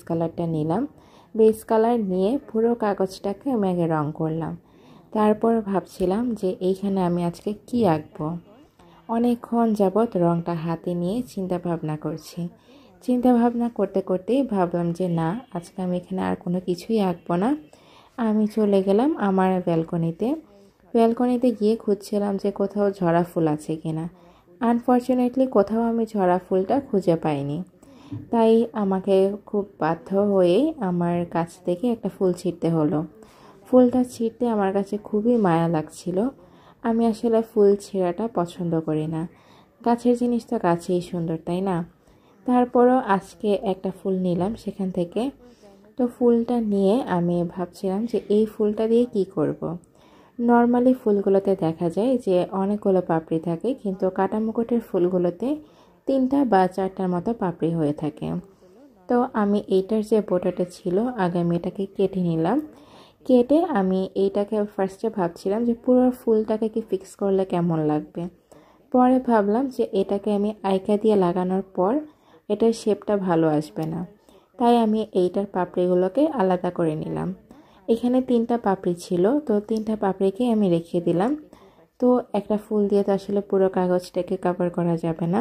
কালারটা নিলাম। Base colour নিয়ে পুরো কাগজটাকে আমি আগে রং করলাম। তারপর ভাবছিলাম যে এইখানে আমি আজকে কি আঁকবো। অনেকক্ষণ যাবৎ রংটা হাতে নিয়ে চিন্তা ভাবনা করছি। চিন্তা ভাবনা করতে করতেই ভাবলাম যে না, আজকে আমি এখানে আর কোনো কিছুই আঁকবো না। আমি চলে গেলাম আমার ব্যালকনিতে গিয়ে খুঁজছিলাম যে কোথাও ঝরা ফুল আছে কিনা। আনফর্চুনেটলি কোথাও আমি ঝরা ফুলটা খুঁজে পাইনি। তাই আমাকে খুব বাধ্য হয়েই আমার কাছ থেকে একটা ফুল ছিঁড়তে হলো। ফুলটা ছিঁড়তে আমার কাছে খুবই মায়া লাগছিল। আমি আসলে ফুল ছিঁড়াটা পছন্দ করি না। গাছের জিনিস তো গাছেই সুন্দর, তাই না? তারপরও আজকে একটা ফুল নিলাম সেখান থেকে। তো ফুলটা নিয়ে আমি ভাবছিলাম যে এই ফুলটা দিয়ে কি করব। নর্মালি ফুলগুলোতে দেখা যায় যে অনেকগুলো পাপড়ি থাকে, কিন্তু কাটামুকুটের ফুলগুলোতে 3টা বা 4টার মতো পাপড়ি হয়ে থাকে। তো আমি এইটার যে বোটাটা ছিল আগে আমি এটাকে কেটে নিলাম। কেটে আমি এইটাকে ফার্স্টে ভাবছিলাম যে পুরো ফুলটাকে কি ফিক্স করলে কেমন লাগবে। পরে ভাবলাম যে এটাকে আমি আইকা দিয়ে লাগানোর পর এটার শেপটা ভালো আসবে না। তাই আমি এইটার পাপড়িগুলোকে আলাদা করে নিলাম। এখানে 3টা পাপড়ি ছিল, তো 3টা পাপড়িকে আমি রেখে দিলাম। তো একটা ফুল দিয়ে তো আসলে পুরো কাগজটাকে কভার করা যাবে না,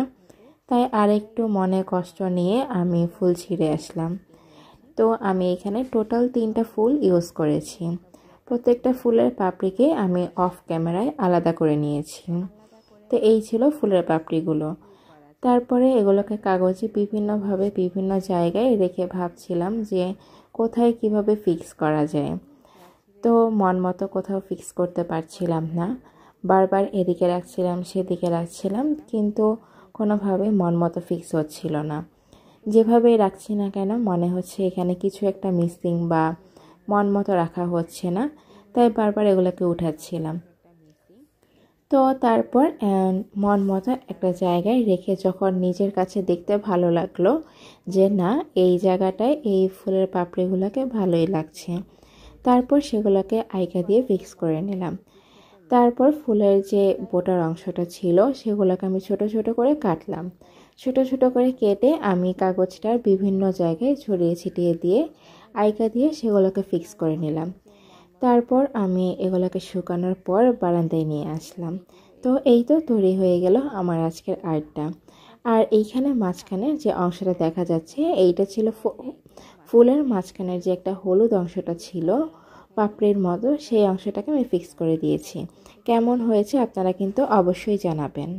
তাই আরেকটু মনে কষ্ট নিয়ে আমি ফুল ছিঁড়ে আসলাম। তো আমি এখানে টোটাল 3টা ফুল ইউজ করেছি। প্রত্যেকটা ফুলের পাপড়িকে আমি অফ ক্যামেরায় আলাদা করে নিয়েছি। তো এই ছিল ফুলের পাপড়িগুলো। তারপরে এগুলোকে কাগজে বিভিন্নভাবে বিভিন্ন জায়গায় রেখে ভাবছিলাম যে কোথায় কিভাবে ফিক্স করা যায়। তো মন মতো কোথাও ফিক্স করতে পারছিলাম না। বারবার এদিকে রাখছিলাম সেদিকে রাখছিলাম, কিন্তু কোনোভাবে মন মতো ফিক্স হচ্ছিল না। যেভাবেই রাখছি না কেন মনে হচ্ছে এখানে কিছু একটা মিসিং বা মন মতো রাখা হচ্ছে না, তাই বারবার এগুলোকে উঠাচ্ছিলাম। তো তারপর মন মতো একটা জায়গায় রেখে যখন নিজের কাছে দেখতে ভালো লাগলো যে না, এই জায়গাটায় এই ফুলের পাপড়িগুলোকে ভালোই লাগছে, তারপর সেগুলোকে আইকা দিয়ে ফিক্স করে নিলাম। তারপর ফুলের যে বোটার অংশটা ছিল সেগুলোকে আমি ছোট ছোট করে কাটলাম। ছোট ছোট করে কেটে আমি কাগজটার বিভিন্ন জায়গায় ছড়িয়ে ছিটিয়ে দিয়ে আইকা দিয়ে সেগুলোকে ফিক্স করে নিলাম। তারপর আমি এগুলোকে শুকানোর পর বারান্দায় নিয়ে আসলাম। তো এই তো তৈরি হয়ে গেল আমার আজকের আর্টটা। আর এইখানে মাঝখানের যে অংশটা দেখা যাচ্ছে এইটা ছিল ফুলের মাঝখানের যে একটা হলুদ অংশটা ছিল পাপড়ির মতো, সেই অংশটাকে আমি ফিক্স করে দিয়েছি। কেমন হয়েছে আপনারা কিন্তু অবশ্যই জানাবেন।